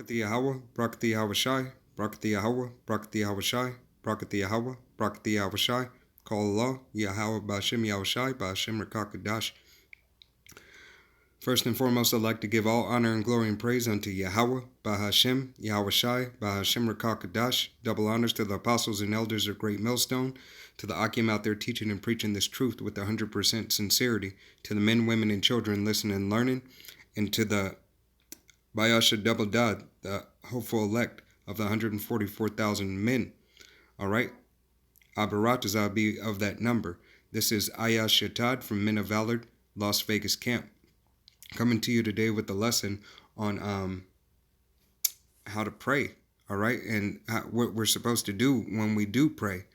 Brakati Yahweh, Brakati Yahweh Shai, Brakati Yahweh, Brakati Yahweh Shai, Brakati Yahweh, Brakati Yahweh Shai, Call Allah, Yahweh Ba'ashem Yahweh Shai, Ba'ashem Rakakadash. First and foremost, I'd like to give all honor and glory and praise unto Yahweh, Bahashem, Yahweh Shai, Bahashem Rakakadash. Double honors to the apostles and elders of Great Millstone, to the Akim out there teaching and preaching this truth with 100% sincerity, to the men, women, and children listening and learning, and to the Bayasha Double Dad, the hopeful elect of the 144,000 men. All right? Abaratazah be of that number. This is Ayah Shatad from Men of Valor, Las Vegas camp, coming to you today with a lesson on how to pray. All right? And what we're supposed to do when we do pray.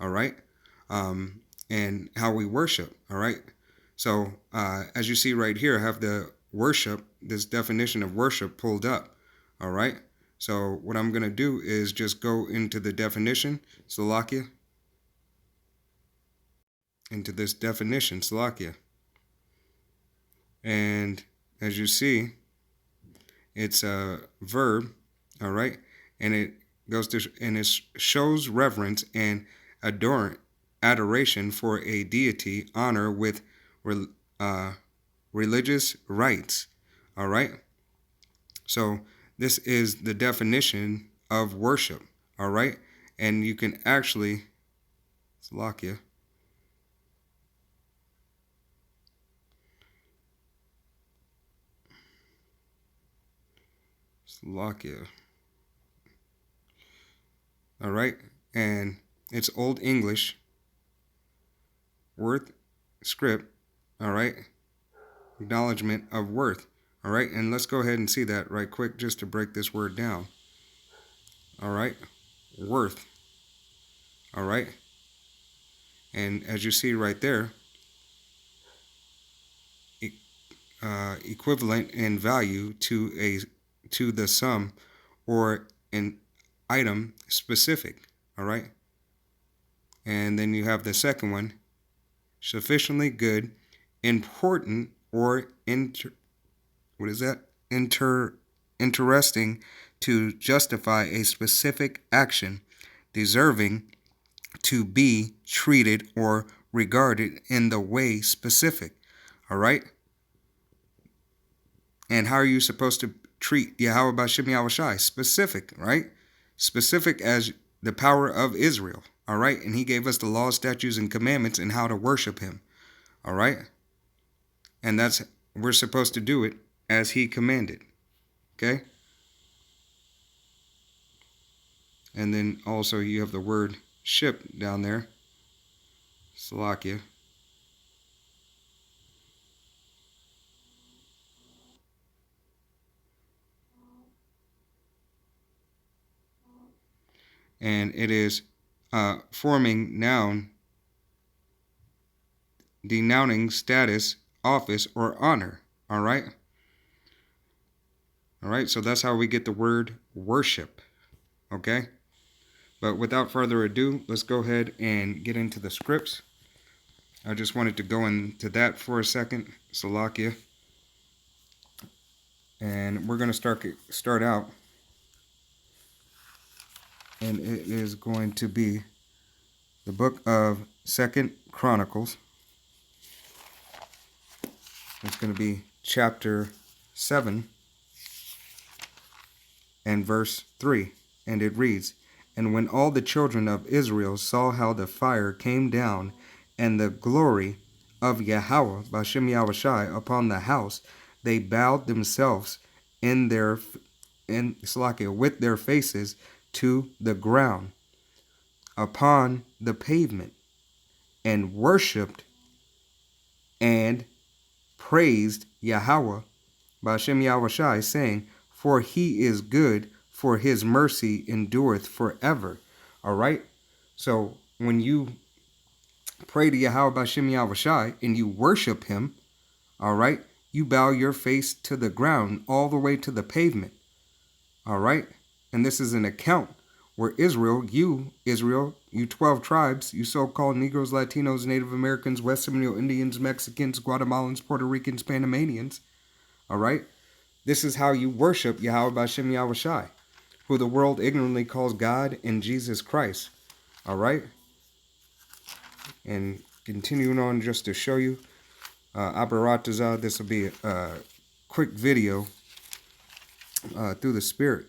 All right? And how we worship. All right? So as you see right here, I have the worship, this definition of worship pulled up. All right. So what I'm going to do is just go into the definition, Salakia, into this definition, Salakia. And as you see, it's a verb. All right. And it goes to, and it shows reverence and adoration for a deity, honor with religious rites. All right. So this is the definition of worship. All right. And you can actually, Salakia, all right. And it's Old English, worth script. All right. Acknowledgement of worth. All right. And let's go ahead and see that right quick just to break this word down. All right. Worth. All right. And as you see right there, equivalent in value to the sum or an item specific. All right. And then you have the second one, sufficiently good, important, or interesting to justify a specific action, deserving to be treated or regarded in the way specific. All right. And how are you supposed to treat Yahweh Ba'ashem Yahweh Shai? Specific, right? Specific as the power of Israel. All right. And he gave us the laws, statutes, and commandments and how to worship him. All right. And we're supposed to do it as he commanded. Okay. And then also you have the word ship down there. Salakia. And it is forming noun, denouncing status, office, or honor. All right. All right. So that's how we get the word worship. Okay. But without further ado, let's go ahead and get into the scripts. I just wanted to go into that for a second. Salakia. And we're going to start out. And it is going to be the book of 2 Chronicles. It's going to be chapter 7 and verse 3. And it reads, "And when all the children of Israel saw how the fire came down and the glory of Yahweh, Ba'ashem Yahweh Shai, upon the house, they bowed themselves with their faces to the ground upon the pavement, and worshipped and praised Yahweh, Ba'ashem Yahweh Shai, saying, for he is good, for his mercy endureth forever." All right. So when you pray to Yahweh Ba'ashem Yahweh Shai and you worship him, all right, you bow your face to the ground all the way to the pavement. All right. And this is an account where Israel, you 12 tribes, you so-called Negroes, Latinos, Native Americans, West Seminole Indians, Mexicans, Guatemalans, Puerto Ricans, Panamanians, all right, This is how you worship Yahweh Bashem Yahweh Shai, who the world ignorantly calls God and Jesus Christ. All right? And continuing on just to show you, Abaratazah, this will be a quick video through the Spirit.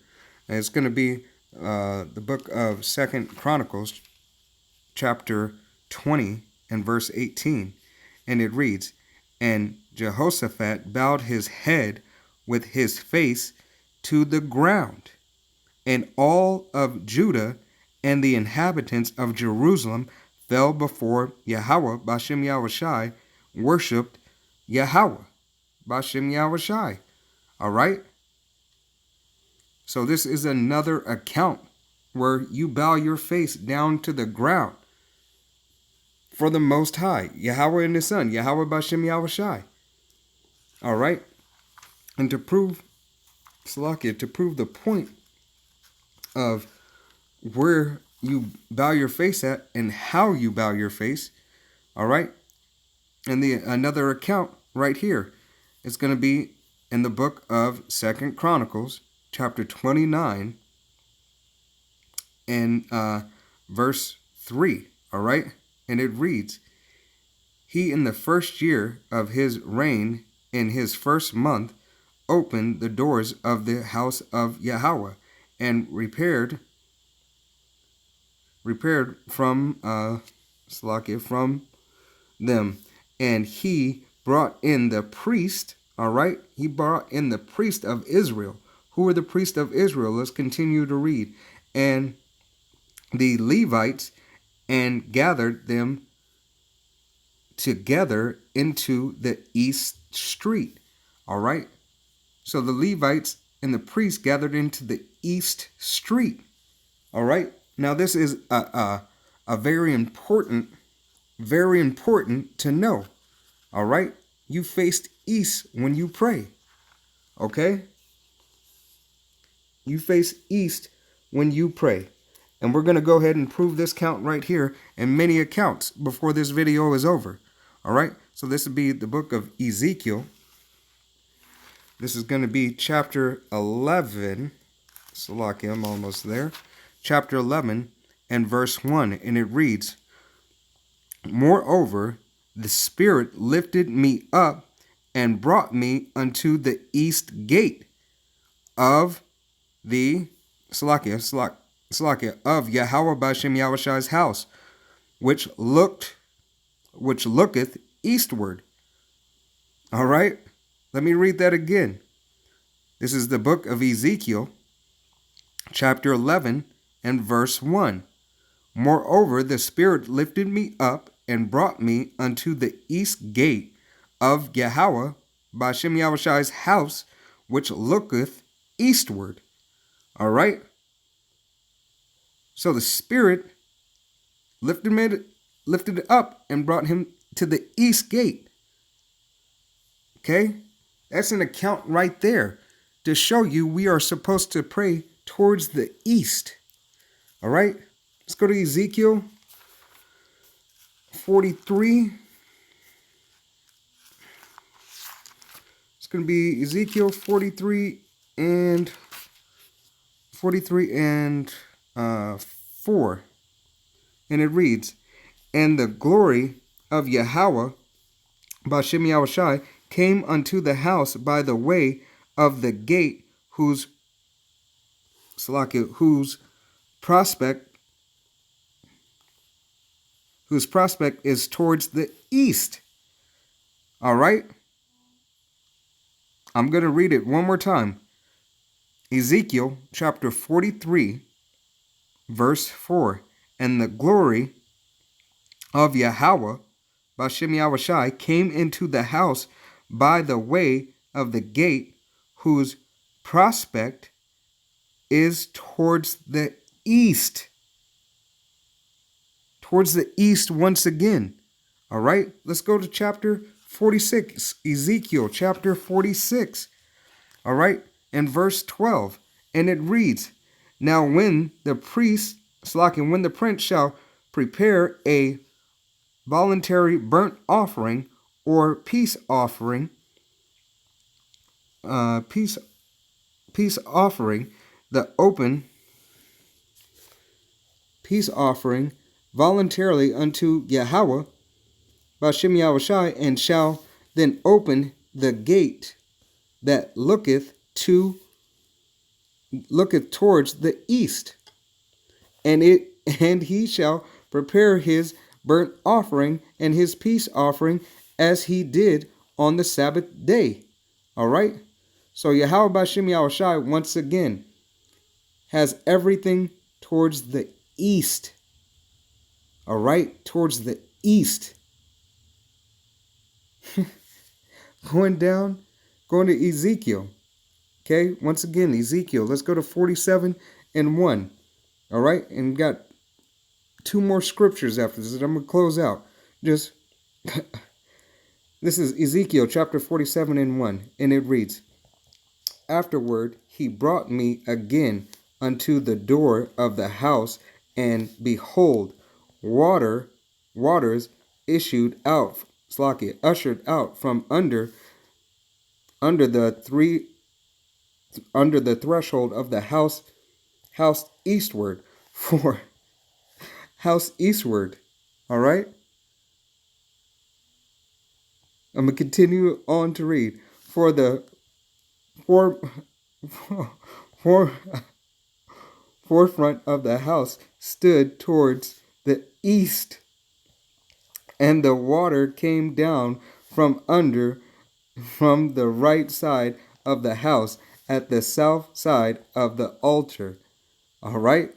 And it's going to be the book of 2nd Chronicles, chapter 20 and verse 18. And it reads, "And Jehoshaphat bowed his head with his face to the ground, and all of Judah and the inhabitants of Jerusalem fell before Yahweh Bashem Yahweh Shai, worshipped Yahweh Bashem Yahweh Shai." All right? So this is another account where you bow your face down to the ground for the Most High, Yahweh and His Son, Yahweh Bashem Yahweh Shai. All right? And to prove, Salakia, to prove the point of where you bow your face at and how you bow your face, all right? And another account right here is going to be in the book of 2nd Chronicles, chapter 29, and verse 3, all right? And it reads, "He in the first year of his reign, in his first month, opened the doors of the house of Yahweh, and repaired from from them. And he brought in the priest," all right? He brought in the priest of Israel. Who were the priests of Israel? Let's continue to read. "And the Levites, and gathered them together into the east street." All right? So the Levites and the priests gathered into the east street. All right? Now this is a very important to know. All right? You faced east when you pray. Okay? You face east when you pray. And we're going to go ahead and prove this count right here and many accounts before this video is over. All right? So this would be the book of Ezekiel. This is going to be chapter 11. Salakia, I'm almost there. Chapter 11 and verse 1. And it reads, "Moreover, the Spirit lifted me up and brought me unto the east gate of the Salakia, of Yahweh Bashem Yahweh Shai's house, which looketh eastward." All right? Let me read that again. This is the book of Ezekiel, chapter 11 and verse 1. "Moreover, the Spirit lifted me up and brought me unto the east gate of Yahweh Bashem Yahweh Shai's house, which looketh eastward." All right? So the Spirit lifted it up and brought him to the east gate. Okay? That's an account right there to show you we are supposed to pray towards the east. All right? Let's go to Ezekiel 43. It's going to be Ezekiel 43 and 4. And it reads, "And the glory of Yahweh Bashem Yahweh Shai came unto the house by the way of the gate, whose prospect is towards the east." All right? I'm going to read it one more time. Ezekiel chapter 43, verse 4. "And the glory of Yahweh Bashem Yahweh Shai came into the house by the way of the gate, whose prospect is towards the east." Towards the east once again. All right? Let's go to chapter 46. Ezekiel chapter 46. All right? And verse 12. And it reads, "Now when the prince shall prepare a voluntary burnt offering or peace offering peace offering, the open peace offering voluntarily unto Yahweh, Bashem Yahushai, and shall then open the gate that looketh towards the east, and he shall prepare his burnt offering and his peace offering as he did on the Sabbath day. All right. So Yahweh Bashem Yahushai once again has everything towards the east. All right, towards the east. Going to Ezekiel. Okay, once again, Ezekiel. Let's go to 47:1. All right, and got two more scriptures after this that I'm going to close out. This is Ezekiel chapter 47:1, and it reads, Afterward he brought me again unto the door of the house, and behold, waters ushered out from under the threshold of the house eastward. For house eastward. All right. I'm gonna continue on to read. For the forefront of the house stood towards the east, and the water came down from the right side of the house at the south side of the altar. All right.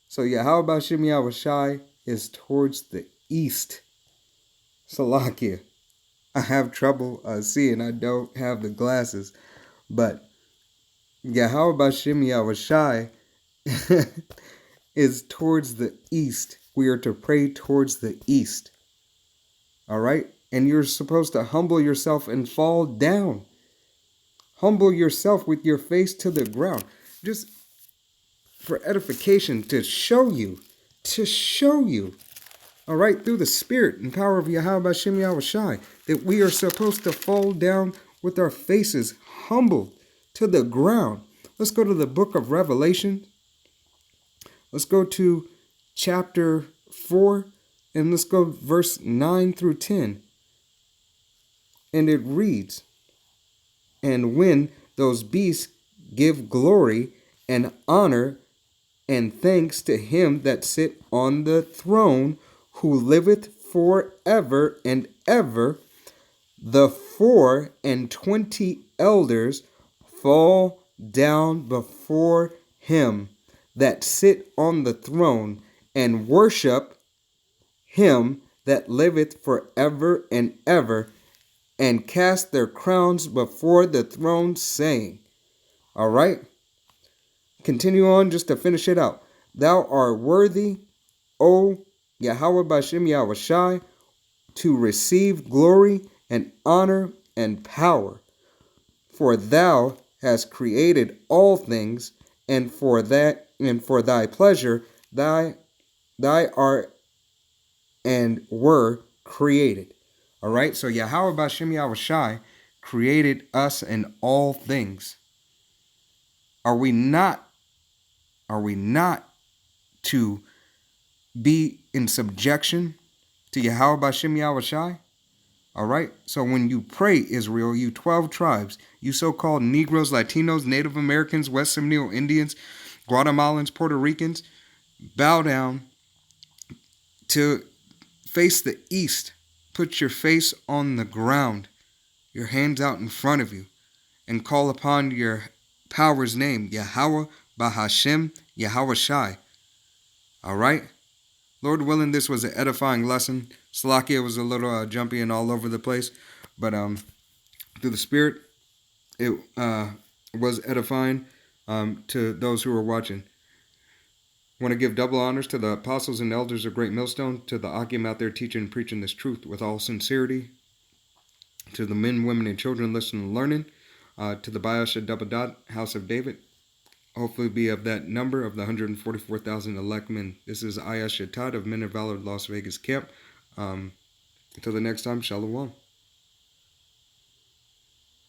So Yahweh Bashem Yahushai is towards the east. Salakia. I have trouble seeing. I don't have the glasses. But Yahweh Bashem Yahushai is towards the east. We are to pray towards the east. All right? And you're supposed to humble yourself and fall down. Humble yourself with your face to the ground. Just for edification, to show you, all right, through the spirit and power of Yahweh Bashem Yahushai, that we are supposed to fall down with our faces humbled to the ground. Let's go to the book of Revelation. Let's go to chapter 4, and let's go verse 9 through 10. And it reads, And when those beasts give glory and honor and thanks to him that sit on the throne, who liveth forever and ever, the 24 elders fall down before him that sit on the throne, and worship him that liveth forever and ever, and cast their crowns before the throne, saying, all right, continue on just to finish it out. Thou art worthy, O Yahweh Bashem Yahushai, to receive glory and honor and power. For thou hast created all things, and for thy pleasure thy art and were created. All right, so Yahweh Bashem Yahushai created us in all things. Are we not to be in subjection to Yahweh Bashem Yahushai? All right, so when you pray, Israel, you 12 tribes, you so-called Negroes, Latinos, Native Americans, West Seminole Indians, Guatemalans, Puerto Ricans, bow down to face the east. Put your face on the ground, your hands out in front of you, and call upon your power's name, Yahweh Bahashem Yahushai. All right? Lord willing, this was an edifying lesson. Salakia was a little jumpy and all over the place, but through the Spirit, it was edifying to those who were watching. I want to give double honors to the apostles and elders of Great Millstone, to the Akim out there teaching and preaching this truth with all sincerity, to the men, women, and children listening and learning, to the Bayasha Double Dot House of David, hopefully be of that number of the 144,000 elect men. This is Ayah Shatad of Men of Valor Las Vegas Camp. Until the next time, Shalom.